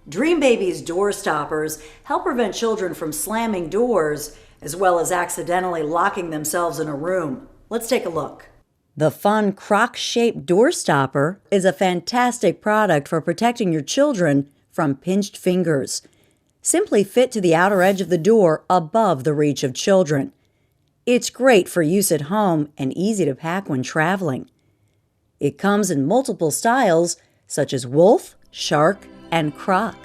Dreambaby's door stoppers help prevent children from slamming doors as well as accidentally locking themselves in a room. Let's take a look. The fun croc-shaped door stopper is a fantastic product for protecting your children from pinched fingers. Simply fit to the outer edge of the door above the reach of children. It's great for use at home and easy to pack when traveling. It comes in multiple styles such as wolf, shark, and croc.